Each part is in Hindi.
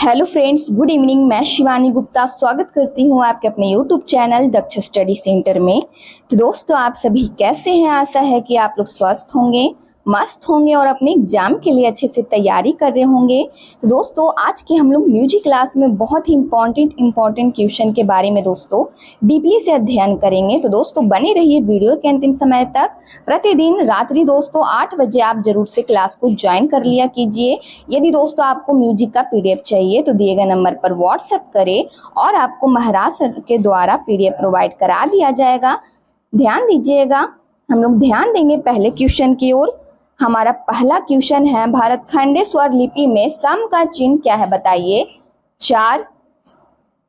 Hello friends, good evening. मैं शिवानी गुप्ता स्वागत करती हूँ आपके अपने यूट्यूब चैनल दक्ष स्टडी सेंटर में। तो दोस्तों, आप सभी कैसे हैं? आशा है कि आप लोग स्वस्थ होंगे, मस्त होंगे और अपने एग्जाम के लिए अच्छे से तैयारी कर रहे होंगे। तो दोस्तों, आज के हम लोग म्यूजिक क्लास में बहुत ही इंपॉर्टेंट क्वेश्चन के बारे में दोस्तों डीपली से अध्ययन करेंगे। तो दोस्तों, बने रहिए वीडियो के अंतिम समय तक। प्रतिदिन रात्रि दोस्तों 8 बजे आप जरूर से क्लास को ज्वाइन कर लिया कीजिए। यदि दोस्तों आपको म्यूजिक का पीडीएफ चाहिए तो दिए गए नंबर पर व्हाट्सएप करें और आपको महाराज सर के द्वारा पीडीएफ प्रोवाइड करा दिया जाएगा। ध्यान दीजिएगा, हम लोग ध्यान देंगे पहले क्वेश्चन की ओर। हमारा पहला क्वेश्चन है, भारतखंडे स्वर लिपि में सम का चिन्ह क्या है? बताइए। 4,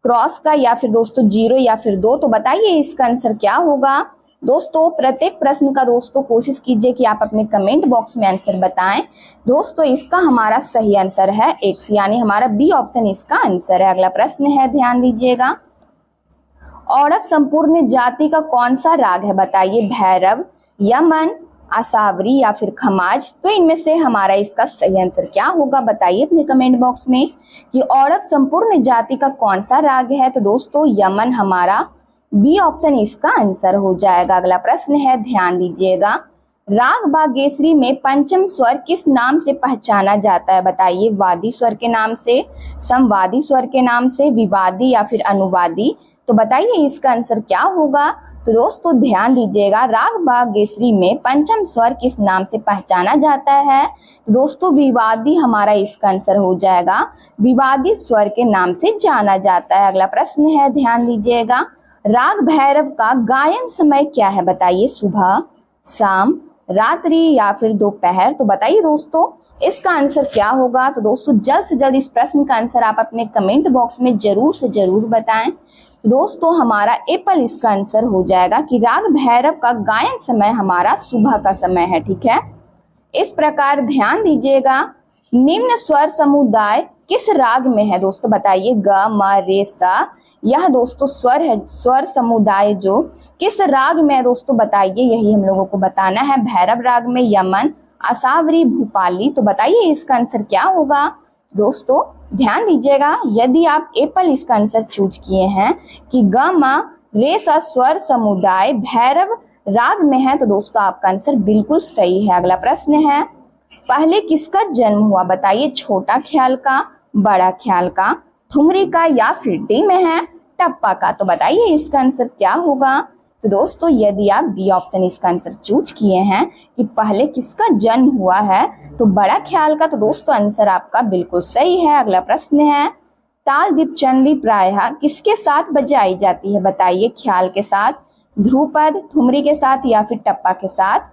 क्रॉस का, या फिर दोस्तों 0 या फिर 2। तो बताइए इसका आंसर क्या होगा। दोस्तों, प्रत्येक प्रश्न का दोस्तों कोशिश कीजिए कि आप अपने कमेंट बॉक्स में आंसर बताएं। दोस्तों, इसका हमारा सही आंसर है X, यानी हमारा बी ऑप्शन इसका आंसर है। अगला प्रश्न है, ध्यान दीजिएगा। औरव संपूर्ण जाति का कौन सा राग है? बताइए। भैरव, यमन, आसावरी या फिर खमाज। तो इनमें से हमारा इसका सही आंसर क्या होगा? बताइए अपने कमेंट बॉक्स में कि औरव संपूर्ण जाति का कौन सा राग है। तो दोस्तों, यमन हमारा बी ऑप्शन इसका आंसर हो जाएगा। अगला प्रश्न है, ध्यान दीजिएगा। राग बागेश्वरी में पंचम स्वर किस नाम से पहचाना जाता है? बताइए। वादी स्वर के नाम से, समवादी स्वर के नाम से, विवादी या फिर अनुवादी। तो बताइए इसका आंसर क्या होगा। तो दोस्तों, ध्यान दीजिएगा, राग बागेश्वरी में पंचम स्वर किस नाम से पहचाना जाता है? तो दोस्तों, विवादी हमारा इसका आंसर हो जाएगा। विवादी स्वर के नाम से जाना जाता है। अगला प्रश्न है, ध्यान दीजिएगा। राग भैरव का गायन समय क्या है? बताइए। सुबह, शाम, रात्रि या फिर दोपहर। तो बताइए दोस्तों इसका आंसर क्या होगा। तो दोस्तों, जल्द से जल्द इस प्रश्न का आंसर आप अपने कमेंट बॉक्स में जरूर से जरूर बताएं। तो दोस्तों, हमारा एप्पल इसका आंसर हो जाएगा कि राग भैरव का गायन समय हमारा सुबह का समय है। ठीक है, इस प्रकार ध्यान दीजिएगा। निम्न स्वर समुदाय किस राग में है? दोस्तों बताइए। ग, म, रे, सा। यह दोस्तों स्वर है, स्वर समुदाय जो किस राग में है दोस्तों बताइए, यही हम लोगों को बताना है। भैरव राग में, यमन, आसावरी, भूपाली। तो बताइए इसका आंसर क्या होगा। दोस्तों, ध्यान दीजिएगा, यदि आप एप्पल इसका आंसर चूज किए हैं कि ग, म, रे, सा स्वर समुदाय भैरव राग में है, तो दोस्तों आपका आंसर बिल्कुल सही है। अगला प्रश्न है, पहले किसका जन्म हुआ? बताइए। छोटा ख्याल का, बड़ा ख्याल का, ठुमरी का या फिर डी में है टप्पा का। तो बताइए इसका आंसर क्या होगा। तो दोस्तों, यदि आप बी ऑप्शन इसका आंसर चूज किए हैं कि पहले किसका जन्म हुआ है, तो बड़ा ख्याल का, तो दोस्तों आंसर आपका बिल्कुल सही है। अगला प्रश्न है, ताल दीपचंदी प्रायः किसके साथ बजाई जाती है? बताइए। ख्याल के साथ, ध्रुपद, ठुमरी के साथ या फिर टप्पा के साथ।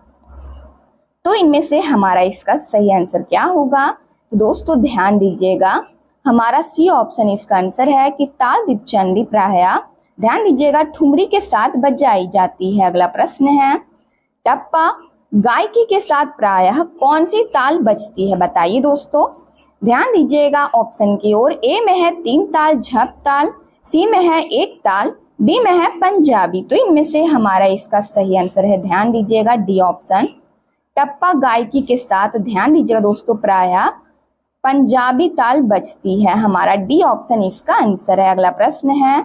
तो इनमें से हमारा इसका सही आंसर क्या होगा। तो दोस्तों, ध्यान दीजिएगा, हमारा सी ऑप्शन इसका आंसर है कि ताल दीपचंदी प्रायः, ध्यान दीजिएगा, ठुमरी के साथ बजाई जाती है। अगला प्रश्न है, टप्पा गायकी के साथ प्रायः कौन सी ताल बजती है? बताइए दोस्तों। ध्यान दीजिएगा ऑप्शन की ओर। ए में है 3 ताल झप ताल, सी में है 1 ताल, डी में है पंजाबी। तो इनमें से हमारा इसका सही आंसर है, ध्यान दीजिएगा, डी ऑप्शन। टप्पा गायकी के साथ, ध्यान दीजिएगा दोस्तों, प्रायः पंजाबी ताल बजती है। हमारा डी ऑप्शन इसका आंसर है। अगला प्रश्न है,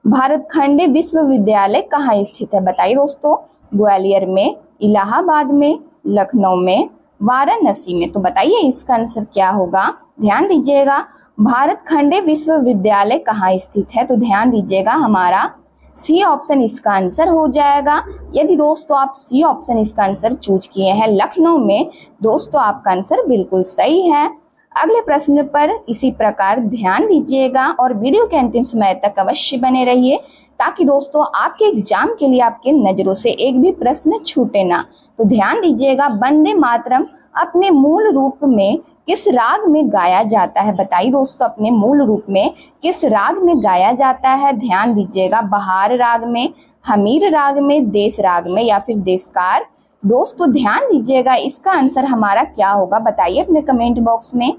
भारतखंडे विश्वविद्यालय कहाँ स्थित है? बताइए दोस्तों। ग्वालियर में, इलाहाबाद में, लखनऊ में, वाराणसी में। तो बताइए इसका आंसर क्या होगा। ध्यान दीजिएगा, भारतखंडे विश्वविद्यालय कहाँ स्थित है? तो ध्यान दीजिएगा, हमारा सी ऑप्शन इसका आंसर हो जाएगा। यदि दोस्तों आप सी ऑप्शन इसका आंसर चूज किए हैं लखनऊ में, दोस्तों आपका आंसर बिल्कुल सही है। अगले प्रश्न पर इसी प्रकार ध्यान दीजिएगा और वीडियो के अंतिम समय तक अवश्य बने रहिए, ताकि दोस्तों आपके एग्जाम के लिए आपके नजरों से एक भी प्रश्न छूटे ना। तो ध्यान दीजिएगा, वंदे मातरम अपने मूल रूप में किस राग में गाया जाता है? बताइए दोस्तों, अपने मूल रूप में किस राग में गाया जाता है? ध्यान दीजिएगा, बहार राग में, हमीर राग में, देश राग में या फिर देशकार। दोस्तों ध्यान दीजिएगा, इसका आंसर हमारा क्या होगा? बताइए अपने कमेंट बॉक्स में।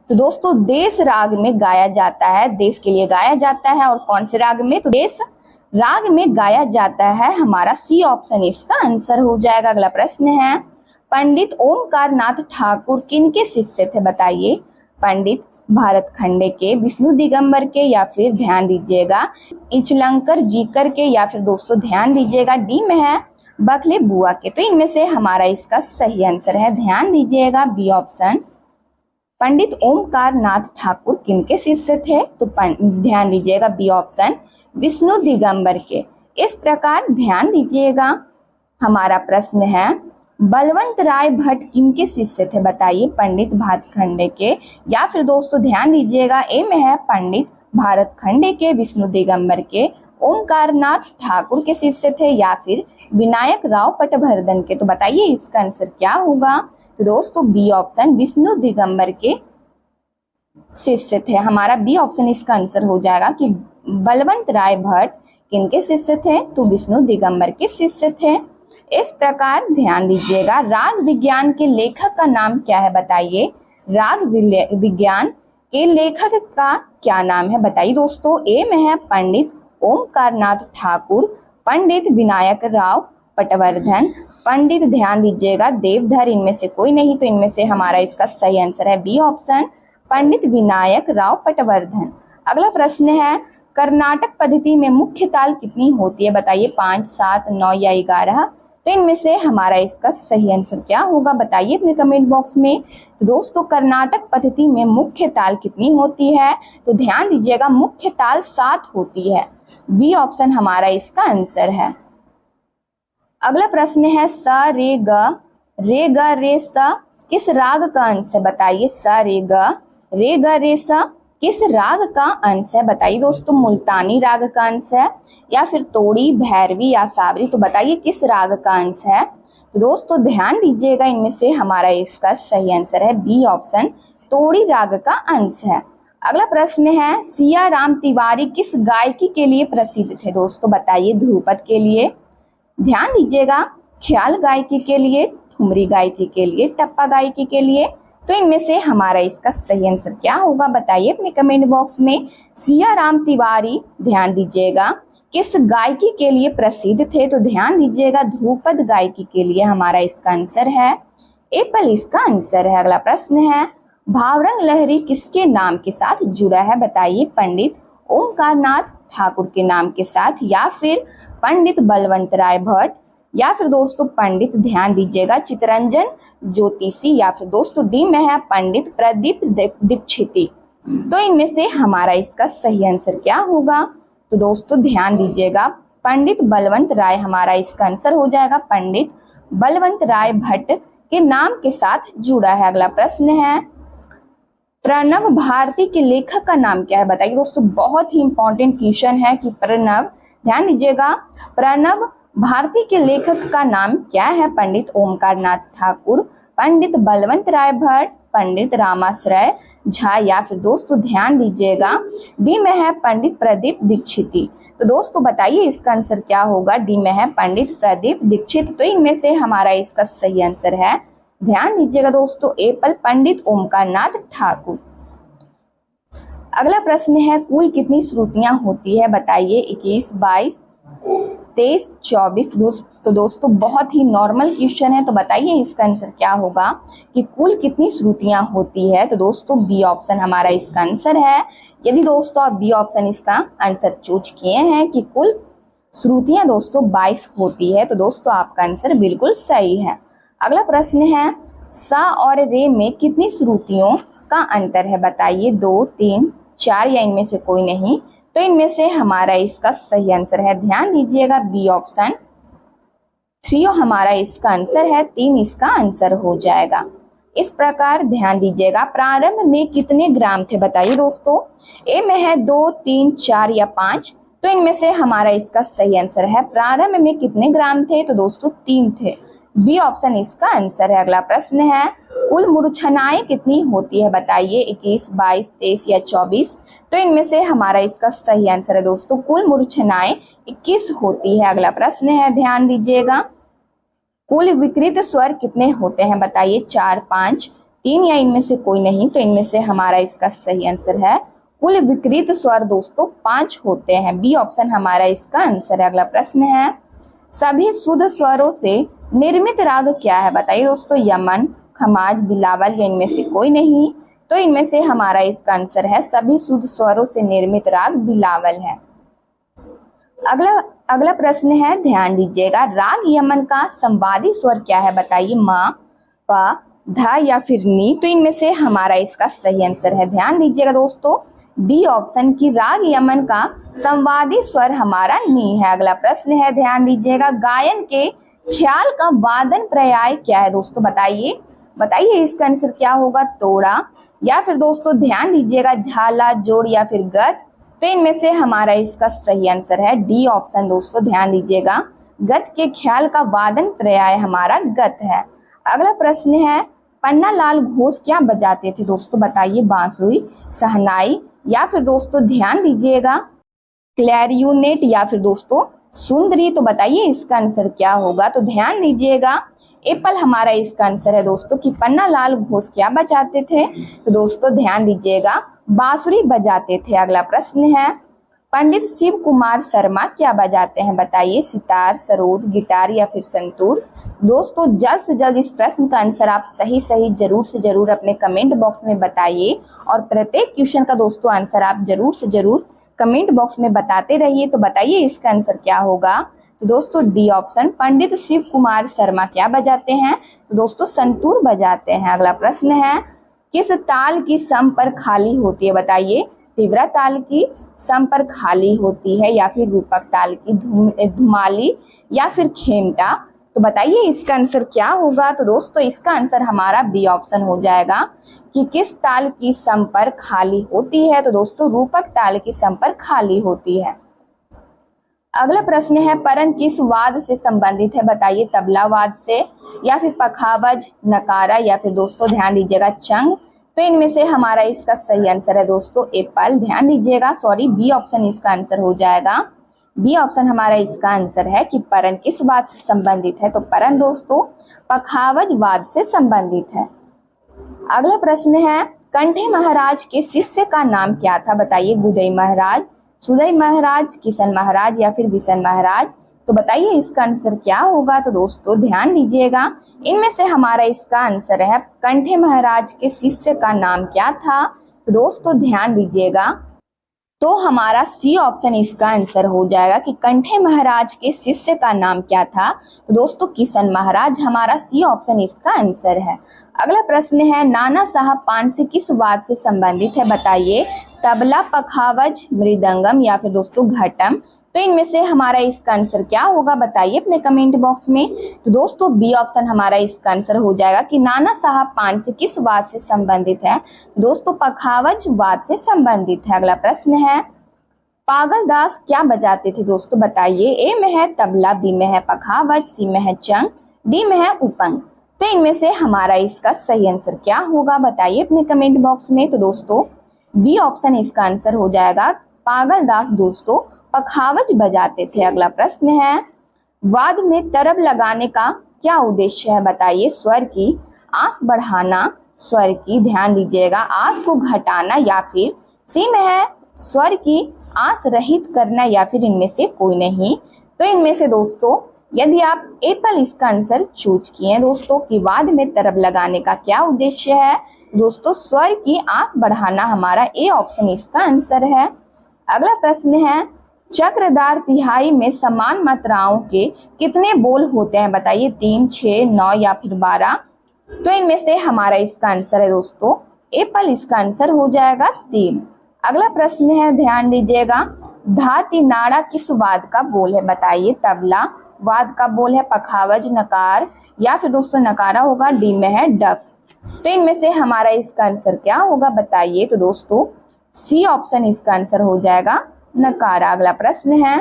तो दोस्तों, देश राग में गाया जाता है, देश के लिए गाया जाता है। और कौन से राग में? तो देश राग में गाया जाता है। हमारा सी ऑप्शन इसका आंसर हो जाएगा। अगला प्रश्न है, पंडित ओमकार नाथ ठाकुर किनके शिष्य थे? बताइए। पंडित भारत खंडे के, विष्णु दिगंबर के, या फिर ध्यान दीजिएगा इचलंकर जीकर के, या फिर दोस्तों ध्यान दीजिएगा डी में है बखले बुआ के। तो इनमें से हमारा इसका सही आंसर है, ध्यान दीजिएगा बी ऑप्शन। पंडित ओमकार नाथ ठाकुर किनके शिष्य थे? तो ध्यान दीजिएगा बी ऑप्शन विष्णु दिगंबर के। इस प्रकार ध्यान दीजिएगा हमारा प्रश्न है बलवंत राय भट्ट किनके शिष्य थे? बताइए पंडित भारत खंडे के, या फिर दोस्तों ध्यान दीजिएगा ए में है पंडित भारत खंडे के, विष्णु दिगंबर के, ओमकार नाथ ठाकुर के शिष्य थे, या फिर विनायक राव पटवर्धन के। तो बताइए इसका आंसर क्या होगा? तो दोस्तों बी ऑप्शन विष्णु दिगंबर के शिष्य थे। हमारा बी ऑप्शन इसका आंसर हो जाएगा कि बलवंत राय भट्ट किनके शिष्य थे? तो विष्णु दिगंबर के शिष्य थे। इस प्रकार ध्यान दीजिएगा राग विज्ञान के लेखक का नाम क्या है? बताइए राग विज्ञान के लेखक का क्या नाम है? बताइए दोस्तों ए में है पंडित ओमकार नाथ ठाकुर, पंडित विनायक राव पटवर्धन, पंडित ध्यान दीजिएगा देवधर, इनमें से कोई नहीं। तो इनमें से हमारा इसका सही आंसर है बी ऑप्शन पंडित विनायक राव पटवर्धन। अगला प्रश्न है कर्नाटक पद्धति में मुख्य ताल कितनी होती है? बताइए 5, 7, 9 या 11। तो इनमें से हमारा इसका सही आंसर क्या होगा? बताइए अपने कमेंट बॉक्स में। तो दोस्तों कर्नाटक पद्धति में मुख्य ताल कितनी होती है? तो ध्यान दीजिएगा मुख्य ताल 7 होती है। बी ऑप्शन हमारा इसका आंसर है। अगला प्रश्न है स रे ग रे स किस राग का अंश है? बताइए स रे ग रे स किस राग का अंश है? बताइए दोस्तों मुल्तानी राग का अंश है, या फिर तोड़ी, भैरवी या सावरी। तो बताइए किस राग का अंश है? तो दोस्तों ध्यान दीजिएगा इनमें से हमारा इसका सही आंसर है बी ऑप्शन तोड़ी राग का अंश है। अगला प्रश्न है सिया राम तिवारी किस गायकी के लिए प्रसिद्ध थे? दोस्तों बताइए ध्रुपद के लिए, ध्यान दीजिएगा ख्याल गायकी के लिए, ठुमरी गायकी के लिए, टप्पा गायकी के लिए। तो इनमें से हमारा इसका सही आंसर क्या होगा? बताइए अपने कमेंट बॉक्स में। सिया राम तिवारी ध्यान दीजिएगा किस गायकी के लिए प्रसिद्ध थे? तो ध्यान दीजिएगा ध्रुपद गायकी के लिए हमारा इसका आंसर है एप्पल इसका आंसर है। अगला प्रश्न है भावरंग लहरी किसके नाम के साथ जुड़ा है? बताइए पंडित ओमकार नाथ ठाकुर के नाम के साथ, या फिर पंडित बलवंत राय भट्ट, या फिर दोस्तों पंडित ध्यान दीजिएगा चितरंजन ज्योतिषी, या फिर दोस्तों डी में है पंडित प्रदीप दीक्षिती। तो इनमें से हमारा इसका सही आंसर क्या होगा? तो दोस्तों ध्यान दीजिएगा पंडित बलवंत राय हमारा इसका आंसर हो जाएगा। पंडित बलवंत राय भट्ट के नाम के साथ जुड़ा है। अगला प्रश्न है प्रणव भारती के लेखक का नाम क्या है? बताइए दोस्तों बहुत ही इंपॉर्टेंट क्वेश्चन है कि प्रणव, ध्यान दीजिएगा प्रणव भारती के लेखक का नाम क्या है? पंडित ओमकार नाथ ठाकुर, पंडित बलवंत राय भट्ट, पंडित रामाश्रय झा, या फिर दोस्तों ध्यान दीजिएगा डी में है पंडित प्रदीप दीक्षिती। तो दोस्तों बताइए इसका आंसर क्या होगा? डी में है पंडित प्रदीप दीक्षित। तो इनमें से हमारा इसका सही आंसर है, ध्यान दीजिएगा दोस्तों एप्पल पंडित ओमकार नाथ ठाकुर। अगला प्रश्न है कुल कितनी श्रुतियां होती है? बताइए 21, 22, 23, 24। तो दोस्तों बहुत ही नॉर्मल क्वेश्चन है, तो बताइए इसका आंसर क्या होगा कि कुल कितनी श्रुतियां होती है? तो दोस्तों बी ऑप्शन हमारा इसका आंसर है। यदि दोस्तों आप बी ऑप्शन इसका आंसर चूज किए हैं कि कुल श्रुतियां दोस्तों 22 होती है, तो दोस्तों आपका आंसर बिल्कुल सही है। अगला प्रश्न है सा और रे में कितनी श्रुतियों का अंतर है? बताइए 2, 3, 4 या इनमें से कोई नहीं। तो इनमें से हमारा इसका सही आंसर है, ध्यान दीजिएगा बी ऑप्शन 3 हमारा इसका आंसर है, 3 इसका आंसर हो जाएगा। इस प्रकार ध्यान दीजिएगा प्रारंभ में कितने ग्राम थे? बताइए दोस्तों ए में है 2, 3, 4 या 5। तो इनमें से हमारा इसका सही आंसर है प्रारंभ में कितने ग्राम थे? तो दोस्तों 3 थे। बी ऑप्शन इसका आंसर है। अगला प्रश्न है कुल मूर्छनाएं कितनी होती है? बताइए 21, 22, 23 या 24। तो इनमें से हमारा इसका सही आंसर है दोस्तों कुल मूर्छनाएं 21 होती है। अगला प्रश्न है ध्यान दीजिएगा कुल विकृत स्वर कितने होते हैं? बताइए 4, 5, 3 या इनमें से कोई नहीं। तो इनमें से हमारा इसका सही आंसर है कुल विकृत स्वर दोस्तों 5 होते हैं। बी ऑप्शन हमारा इसका आंसर है। अगला प्रश्न है सभी शुद्ध स्वरों से निर्मित राग क्या है? बताइए दोस्तों यमन, खमाज, बिलावल या इनमें से कोई नहीं। तो इनमें से हमारा इसका आंसर है सभी शुद्ध स्वरों से निर्मित राग बिलावल है। अगला प्रश्न है, ध्यान दीजिएगा, राग यमन का संवादी स्वर क्या है बताइए, मा, पा, धा या फिर नी। तो इनमें से हमारा इसका सही आंसर है, ध्यान दीजिएगा दोस्तों, डी ऑप्शन की राग यमन का संवादी स्वर हमारा नी है। अगला प्रश्न है, ध्यान दीजिएगा, गायन के ख्याल का वादन पर्याय क्या है दोस्तों, बताइए इसका आंसर क्या होगा, तोड़ा या फिर दोस्तों ध्यान दीजिएगा झाला, जोड़ या फिर गत। तो इनमें से हमारा इसका सही आंसर है डी ऑप्शन दोस्तों, ध्यान दीजिएगा, गत के ख्याल का वादन पर्याय हमारा गत है। अगला प्रश्न है, पन्ना लाल घोष क्या बजाते थे दोस्तों, बताइए, बांसुरी, शहनाई या फिर दोस्तों ध्यान दीजिएगा क्लैरिनेट या फिर दोस्तों सुंदरी। तो बताइए इसका आंसर क्या होगा। तो ध्यान दीजिएगा एप्पल हमारा इसका आंसर है दोस्तों कि पन्ना लाल घोष क्या बजाते थे। तो दोस्तों ध्यान दीजिएगा बांसुरी बजाते थे। अगला प्रश्न है, पंडित शिव कुमार शर्मा क्या बजाते हैं, बताइए, सितार, सरोद, गिटार या फिर संतूर। दोस्तों जल्द से जल्द इस प्रश्न का आंसर आप सही जरूर से जरूर अपने कमेंट बॉक्स में बताइए और प्रत्येक क्वेश्चन का दोस्तों आंसर आप जरूर से जरूर कमेंट बॉक्स में बताते रहिए। तो बताइए इसका आंसर क्या होगा। तो दोस्तों डी ऑप्शन, पंडित शिव कुमार शर्मा क्या बजाते हैं, तो दोस्तों संतूर बजाते हैं। अगला प्रश्न है, किस ताल की सम पर खाली होती है, बताइए, तीव्रा ताल की सम पर खाली होती है या फिर रूपक ताल की, धुमाली या फिर खेमटा। तो बताइए इसका आंसर क्या होगा। तो दोस्तों इसका आंसर हमारा बी ऑप्शन हो जाएगा कि किस ताल की सम पर खाली होती है। तो दोस्तों रूपक ताल की सम पर खाली होती है। अगला प्रश्न है, परन किस वाद से संबंधित है, बताइए, तबला वाद से या फिर पखावज, नकारा या फिर दोस्तों ध्यान दीजिएगा चंग। तो इनमें से हमारा इसका सही आंसर है दोस्तों एप्पल, ध्यान दीजिएगा, बी ऑप्शन इसका आंसर हो जाएगा। बी ऑप्शन हमारा इसका आंसर है कि परन किस वाद से संबंधित है। तो परन दोस्तों पखावज वाद से संबंधित है। अगला प्रश्न है, कंठे महाराज के शिष्य का नाम क्या था, बताइए, गुदई महाराज, सुदय महाराज, किशन महाराज या फिर बिशन महाराज। तो बताइए इसका आंसर क्या होगा। तो दोस्तों ध्यान दीजिएगा, इनमें से हमारा इसका आंसर है कंठे महाराज के शिष्य का नाम क्या था। तो दोस्तों ध्यान दीजिएगा, तो हमारा सी ऑप्शन इसका आंसर हो जाएगा कि कंठे महाराज के शिष्य का नाम क्या था। तो दोस्तों किशन महाराज हमारा सी ऑप्शन इसका आंसर है। अगला प्रश्न है, नाना साहब पानसी किस वाद से संबंधित है, बताइए, तबला, पखावज, मृदंगम या फिर दोस्तों घटम। तो इनमें से हमारा इसका आंसर क्या होगा, बताइए अपने कमेंट बॉक्स में। तो दोस्तों बी ऑप्शन हमारा इसका आंसर हो जाएगा कि नाना साहब पानसी किस वाद से संबंधित है। दोस्तों पखावज वाद से संबंधित है। अगला प्रश्न है, पागल दास क्या बजाते थे दोस्तों, बताइए, ए में है तबला, बी में है पखावज, सी में है चंग, डी में है उपंग। तो इनमें से हमारा इसका सही आंसर क्या होगा, बताइए अपने कमेंट बॉक्स में। तो दोस्तों बी ऑप्शन इसका आंसर हो जाएगा, पागल दास दोस्तों पखावज बजाते थे। अगला प्रश्न है, वाद में तरब लगाने का क्या उद्देश्य है, बताइए, स्वर की आस बढ़ाना, स्वर की ध्यान दीजिएगा आस को घटाना या फिर सी में है स्वर की आस रहित करना या फिर इनमें से कोई नहीं। तो इनमें से दोस्तों यदि आप एप्पल इसका आंसर चूज किए हैं दोस्तों कि वाद में तरब लगाने का क्या उद्देश्य है, दोस्तों स्वर की आस बढ़ाना हमारा ए ऑप्शन इसका आंसर है। अगला प्रश्न है, चक्रदार तिहाई में समान मात्राओं के कितने बोल होते हैं, बताइए, 3, 6, 9 या फिर 12। तो इनमें से हमारा इसका आंसर है दोस्तों एप्पल इसका आंसर हो जाएगा 3। अगला प्रश्न है, ध्यान दीजिएगा, धाती नाड़ा किस वाद का बोल है, बताइए, तबला वाद का बोल है, पखावज, नकार या फिर दोस्तों नकारा होगा, डी में है डफ। तो इनमें से हमारा इसका आंसर क्या होगा, बताइए। तो दोस्तों सी ऑप्शन इसका आंसर हो जाएगा नकारा। अगला प्रश्न है,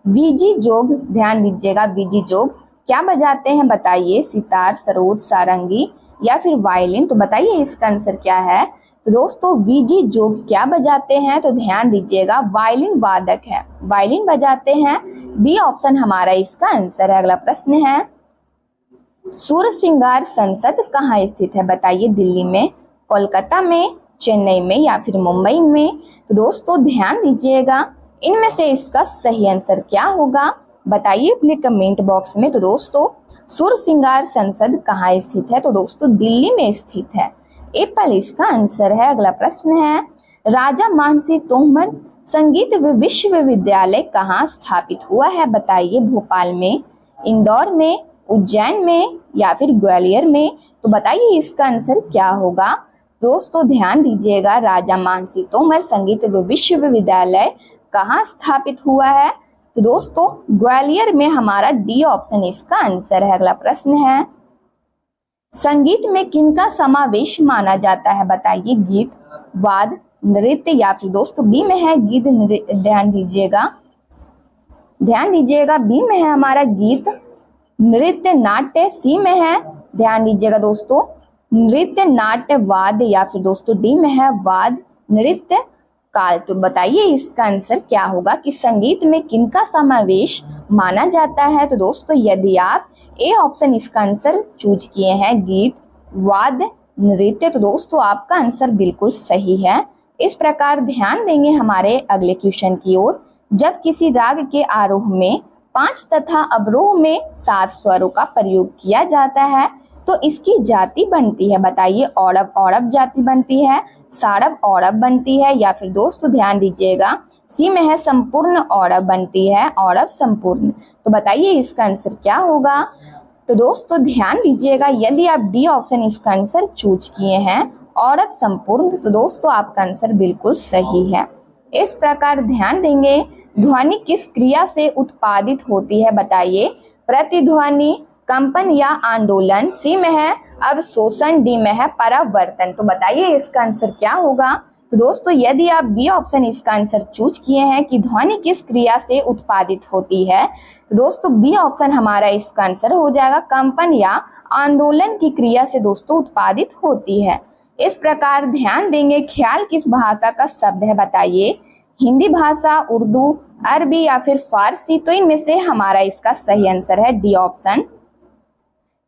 वीजी जोग, ध्यान दीजिएगा, वीजी जोग क्या बजाते हैं, बताइए, सितार, सरोद, सारंगी या फिर वायलिन। तो बताइए इसका आंसर क्या है। तो दोस्तों वीजी जोग क्या बजाते हैं, तो ध्यान दीजिएगा वायलिन वादक है, वायलिन बजाते हैं, डी ऑप्शन हमारा इसका आंसर है। अगला प्रश्न है, सूर श्रृंगार संसद कहाँ स्थित है, बताइए, दिल्ली में, कोलकाता में, चेन्नई में या फिर मुंबई में। तो दोस्तों ध्यान दीजिएगा, इनमें से इसका सही आंसर क्या होगा, बताइए अपने कमेंट बॉक्स में। तो दोस्तों सूर श्रृंगार संसद कहाँ स्थित है, तो दोस्तों दिल्ली में स्थित है। एप्पल इसका आंसर है। अगला प्रश्न है, राजा मानसिंह तोमर संगीत विश्वविद्यालय कहाँ स्थापित हुआ है? बताइए। भोपाल में, इंदौर में, उज्जैन में या फिर ग्वालियर में? तो बताइए इसका आंसर क्या होगा। दोस्तों ध्यान दीजिएगा, राजा मानसिंह तोमर संगीत विश्वविद्यालय कहाँ स्थापित हुआ है? तो दोस्तों ग्वालियर में हमारा डी ऑप्शन इसका आंसर है। अगला प्रश्न है, संगीत में किनका समावेश माना जाता है? बताइए। गीत, वाद, नृत्य या फिर दोस्तों बी में है गीत ध्यान दीजिएगा बी में है हमारा गीत, नृत्य, नाट्य। सी में है ध्यान दीजिएगा दोस्तों नृत्य, नाट्य, वाद या फिर दोस्तों डी में है वाद, नृत्य, काल। तो बताइए इसका आंसर क्या होगा कि संगीत में किनका समावेश माना जाता है? तो दोस्तों यदि आप ए ऑप्शन इसका आंसर चूज किए हैं गीत, वाद, नृत्य, तो दोस्तों आपका आंसर बिल्कुल सही है। इस प्रकार ध्यान देंगे हमारे अगले क्वेश्चन की ओर। जब किसी राग के आरोह में 5 तथा अवरोह में 7 स्वरों का प्रयोग किया जाता है तो इसकी जाति बनती है। बताइए। औरव औरव जाति बनती है, सारव औरव बनती है या फिर दोस्तों ध्यान दीजिएगा सी में है संपूर्ण औरव बनती है, औरव संपूर्ण। तो बताइए इसका आंसर क्या होगा। तो दोस्तों ध्यान दीजिएगा, यदि आप डी ऑप्शन इसका आंसर चूज किए हैं औरव संपूर्ण, तो दोस्तों आपका आंसर बिल्कुल सही है। इस प्रकार ध्यान देंगे, ध्वनि किस क्रिया से उत्पादित होती है? बताइए। प्रतिध्वनि, कंपन या आंदोलन? सी में है अवशोषण, डी में है परावर्तन। तो बताइए इसका आंसर क्या होगा। तो दोस्तों यदि आप बी ऑप्शन इसका आंसर चूज किए हैं कि ध्वनि किस क्रिया से उत्पादित होती है, तो दोस्तों बी ऑप्शन हमारा इसका आंसर हो जाएगा कंपन या आंदोलन की क्रिया से दोस्तों उत्पादित होती है। इस प्रकार ध्यान देंगे, ख्याल किस भाषा का शब्द है? बताइए। हिंदी भाषा, उर्दू, अरबी या फिर फारसी? तो इनमें से हमारा इसका सही आंसर है डी ऑप्शन।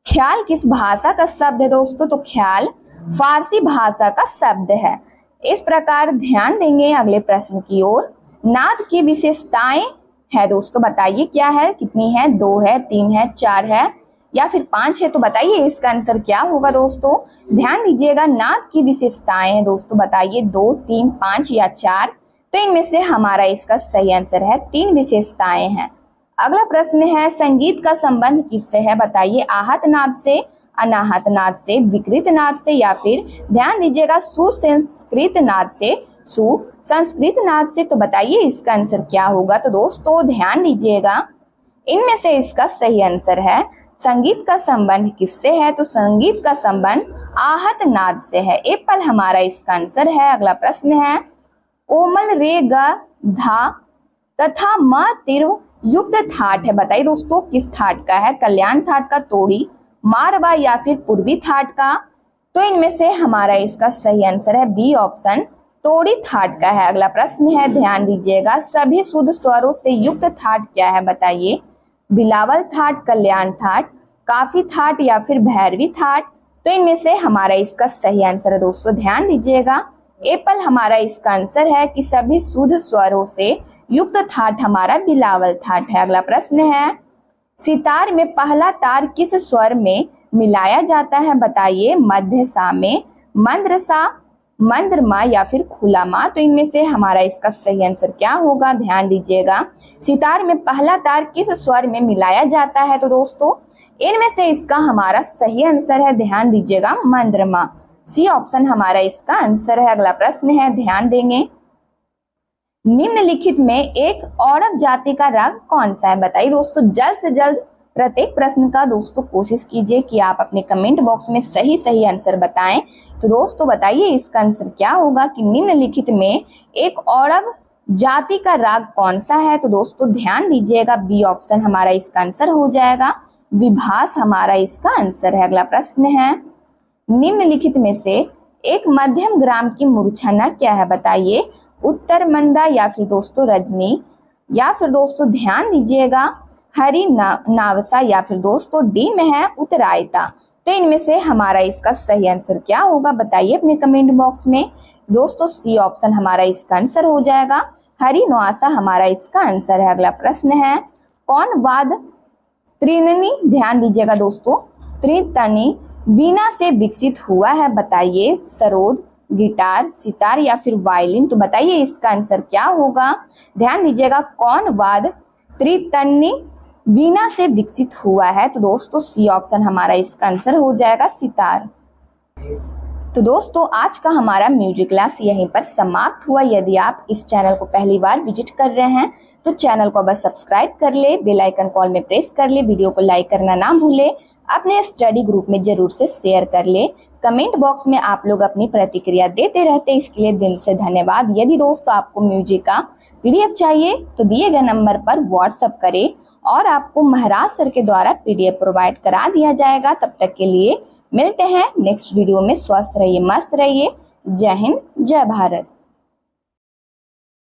ख्याल किस भाषा का शब्द है दोस्तों? तो ख्याल फारसी भाषा का शब्द है। इस प्रकार ध्यान देंगे अगले प्रश्न की ओर। नाद की विशेषताएं है दोस्तों, बताइए क्या है, कितनी है? 2 है, 3 है, 4 है या फिर 5 है? तो बताइए इसका आंसर क्या होगा दोस्तों। ध्यान दीजिएगा, नाद की विशेषताएं है दोस्तों, बताइए 2, 3, 5 या 4? तो इनमें से हमारा इसका सही आंसर है 3 विशेषताएं हैं। अगला प्रश्न है, संगीत का संबंध किससे है? बताइए। आहत नाद से, अनाहत नाद से, विकृत नाद से या फिर ध्यान दीजिएगा सुसंस्कृत नाद से, सुसंस्कृत नाद से? तो बताइए इसका आंसर क्या होगा। तो दोस्तों ध्यान दीजिएगा, इनमें से इसका सही आंसर है संगीत का संबंध किससे है? तो संगीत का संबंध आहत नाद से है। एप्पल हमारा इसका आंसर है। अगला प्रश्न है, कोमल रे ग धा तथा म तीव्र युक्त थाट है। बताइए दोस्तों किस थाट का है? कल्याण थाट का, तोड़ी, मारवा या फिर पूर्वी थाट का? तो इनमें से हमारा इसका सही आंसर है बी ऑप्शन, तोड़ी थाट का है। अगला प्रश्न है, ध्यान दीजिएगा, सभी शुद्ध स्वरों से युक्त थाट क्या है? बताइए। बिलावल थाट, कल्याण थाट, काफी थाट या फिर भैरवी थाट? तो इनमें से हमारा इसका सही आंसर है दोस्तों, ध्यान दीजिएगा एप्पल हमारा इसका आंसर है कि सभी शुद्ध स्वरों से युक्त थाट हमारा बिलावल थाट है। अगला प्रश्न है, सितार में पहला तार किस स्वर में मिलाया जाता है? बताइए। मध्य सा में, मंद्र सा, मंद्रमा या फिर खुला मा? तो इनमें से हमारा इसका सही आंसर क्या होगा? ध्यान दीजिएगा, सितार में पहला तार किस स्वर में मिलाया जाता है? तो दोस्तों इनमें से इसका हमारा सही आंसर है, ध्यान दीजिएगा, मंद्रमा। सी ऑप्शन हमारा इसका आंसर है। अगला प्रश्न है, ध्यान देंगे, निम्नलिखित में एक औरव जाति का राग कौन सा है? बताइए दोस्तों। जल्द से जल्द प्रत्येक प्रश्न का दोस्तों कोशिश कीजिए कि आप अपने कमेंट बॉक्स में सही सही आंसर बताएं। तो दोस्तों बताइए इसका आंसर क्या होगा कि निम्नलिखित में एक औरव जाति का राग कौन सा है? तो दोस्तों ध्यान दीजिएगा, बी ऑप्शन हमारा इसका आंसर हो जाएगा, विभास हमारा इसका आंसर है। अगला प्रश्न है, निम्नलिखित में से एक मध्यम ग्राम की मूर्छना क्या है? बताइए। उत्तर मंदा या फिर दोस्तों रजनी या फिर दोस्तों ध्यान दीजिएगा हरि नावसा या फिर दोस्तों डी में है उत्तरायता? तो इनमें से हमारा इसका सही आंसर क्या होगा? बताइए अपने कमेंट बॉक्स में। दोस्तों सी ऑप्शन हमारा इसका आंसर हो जाएगा, हरि नवासा हमारा इसका आंसर है। अगला प्रश्न है, कौन वाद त्रिननी? ध्यान दीजिएगा दोस्तों, त्रितनी वीणा से विकसित हुआ है? बताइए। सरोद, गिटार, सितार या फिर वायलिन? तो बताइए इसका आंसर क्या होगा। ध्यान दीजिएगा, कौन वाद्य त्रितनी वीणा से विकसित हुआ है? तो दोस्तों सी ऑप्शन हमारा इसका आंसर हो जाएगा, सितार। तो दोस्तों आज का हमारा म्यूजिक क्लास यहीं पर समाप्त हुआ। यदि आप इस चैनल को पहली बार विजिट कर रहे हैं तो चैनल को बस सब्सक्राइब कर ले, बेल आइकन कॉल में प्रेस कर ले, वीडियो को लाइक करना ना भूले, अपने स्टडी ग्रुप में जरूर से शेयर कर ले। कमेंट बॉक्स में आप लोग अपनी प्रतिक्रिया देते रहते, इसके लिए दिल से धन्यवाद। यदि दोस्तों आपको म्यूजिक का पीडीएफ चाहिए तो दिए गए नंबर पर व्हाट्सएप करें और आपको महाराज सर के द्वारा पीडीएफ प्रोवाइड करा दिया जाएगा। तब तक के लिए मिलते हैं नेक्स्ट वीडियो में। स्वस्थ रहिए, मस्त रहिए। जय हिंद, जय भारत।